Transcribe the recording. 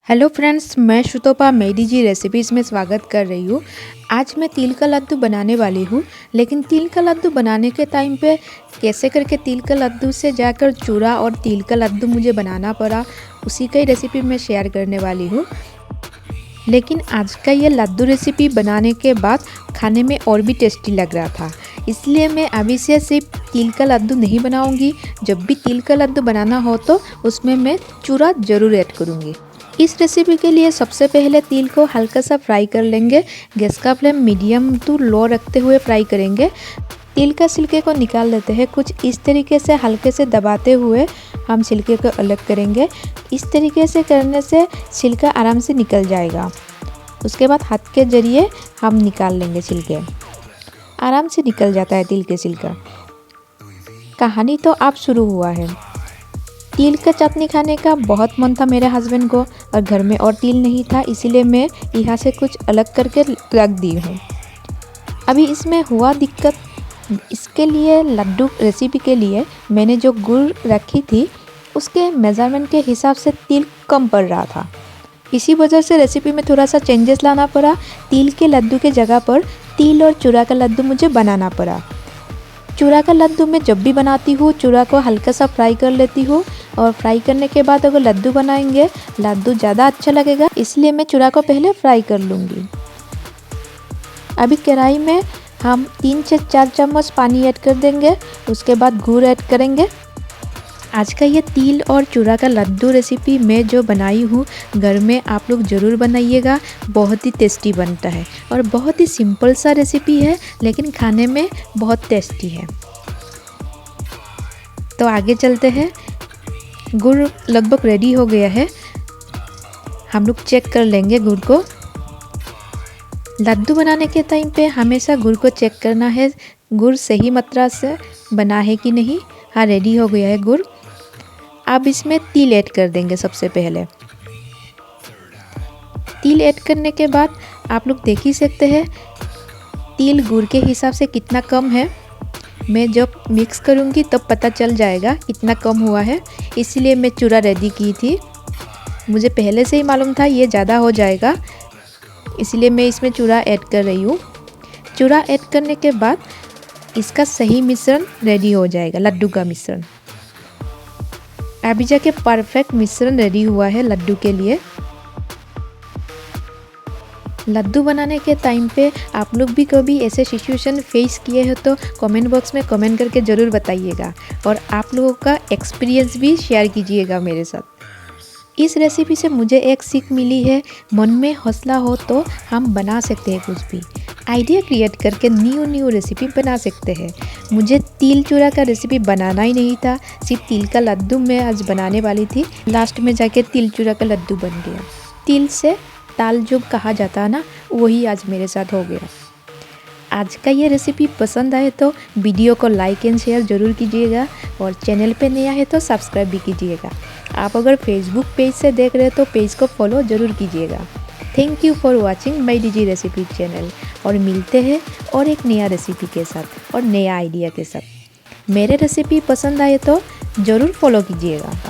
Hello friends, मैं श्रुतोपा मेडी जी recipes में स्वागत कर रही हूँ। आज मैं तिल का लड्डू बनाने वाली हूँ, लेकिन तिल का लड्डू बनाने के टाइम पे कैसे करके तिल का लड्डू से जाकर चूरा और तिल का लड्डू मुझे बनाना पड़ा, उसी का ही रेसिपी मैं शेयर करने वाली हूँ। लेकिन आज का ये लड्डू रेसिपी बनाने के बाद खाने में और भी टेस्टी लग रहा था, इसलिए मैं अभी से सिर्फ तिल का लड्डू नहीं बनाऊँगी। जब भी तिल का लड्डू बनाना हो तो उसमें मैं चूरा ज़रूर ऐड करूँगी। इस रेसिपी के लिए सबसे पहले तिल को हल्का सा फ्राई कर लेंगे। गैस का फ्लेम मीडियम टू लो रखते हुए फ्राई करेंगे। तिल का छिलके को निकाल लेते हैं। कुछ इस तरीके से हल्के से दबाते हुए हम छिलके को अलग करेंगे। इस तरीके से करने से छिलका आराम से निकल जाएगा। उसके बाद हाथ के जरिए हम निकाल लेंगे छिलके। आराम से निकल जाता है तिल के छिलका। कहानी तो अब शुरू हुआ है। तिल का चटनी खाने का बहुत मन था मेरे हस्बैंड को, और घर में और तिल नहीं था, इसीलिए मैं यहाँ से कुछ अलग करके रख दी हूँ। अभी इसमें हुआ दिक्कत, इसके लिए लड्डू रेसिपी के लिए मैंने जो गुड़ रखी थी उसके मेज़रमेंट के हिसाब से तिल कम पड़ रहा था। इसी वजह से रेसिपी में थोड़ा सा चेंजेस लाना पड़ा। तिल के लड्डू के जगह पर तिल और चूरा का लड्डू मुझे बनाना पड़ा। चूरा का लड्डू मैं जब भी बनाती हूँ चूरा को हल्का सा फ्राई कर लेती हूँ, और फ्राई करने के बाद अगर लड्डू बनाएंगे लड्डू ज़्यादा अच्छा लगेगा, इसलिए मैं चूरा को पहले फ्राई कर लूँगी। अभी कढ़ाई में हम 3 से 4 चम्मच पानी ऐड कर देंगे। उसके बाद गुड़ ऐड करेंगे। आज का ये तिल और चूरा का लड्डू रेसिपी मैं जो बनाई हूँ घर में आप लोग ज़रूर बनाइएगा। बहुत ही टेस्टी बनता है और बहुत ही सिंपल सा रेसिपी है, लेकिन खाने में बहुत टेस्टी है। तो आगे चलते हैं। गुड़ लगभग रेडी हो गया है। हम लोग चेक कर लेंगे गुड़ को। लड्डू बनाने के टाइम पे हमेशा गुड़ को चेक करना है, गुड़ सही मात्रा से बना है कि नहीं। हाँ, रेडी हो गया है गुड़। अब इसमें तिल ऐड कर देंगे। सबसे पहले तिल ऐड करने के बाद आप लोग देख ही सकते हैं तिल गुड़ के हिसाब से कितना कम है। मैं जब मिक्स करूँगी तब पता चल जाएगा कितना कम हुआ है, इसलिए मैं चूरा रेडी की थी। मुझे पहले से ही मालूम था ये ज़्यादा हो जाएगा, इसलिए मैं इसमें चूरा ऐड कर रही हूँ। चूरा ऐड करने के बाद इसका सही मिश्रण रेडी हो जाएगा, लड्डू का मिश्रण। अभी जाके परफेक्ट मिश्रण रेडी हुआ है लड्डू के लिए। लड्डू बनाने के टाइम पे आप लोग भी कभी ऐसे सिचुएशन फेस किए हो तो कमेंट बॉक्स में कमेंट करके ज़रूर बताइएगा, और आप लोगों का एक्सपीरियंस भी शेयर कीजिएगा मेरे साथ। इस रेसिपी से मुझे एक सीख मिली है, मन में हौसला हो तो हम बना सकते हैं। कुछ भी आइडिया क्रिएट करके न्यू रेसिपी बना सकते हैं। मुझे तिल चूरा का रेसिपी बनाना ही नहीं था, सिर्फ तिल का लड्डू मैं आज बनाने वाली थी। लास्ट में जाके तिल चूरा का लड्डू बन गया। तिल से ताल जो कहा जाता है ना, वही आज मेरे साथ हो गया। आज का ये रेसिपी पसंद आए तो वीडियो को लाइक एंड शेयर ज़रूर कीजिएगा, और चैनल पे नया है तो सब्सक्राइब भी कीजिएगा। आप अगर फेसबुक पेज से देख रहे हैं तो पेज को फॉलो ज़रूर कीजिएगा। थैंक यू फॉर वॉचिंग मेडी जी रेसिपी चैनल, और मिलते हैं और एक नया रेसिपी के साथ और नया आइडिया के साथ। मेरे रेसिपी पसंद आए तो ज़रूर फॉलो कीजिएगा।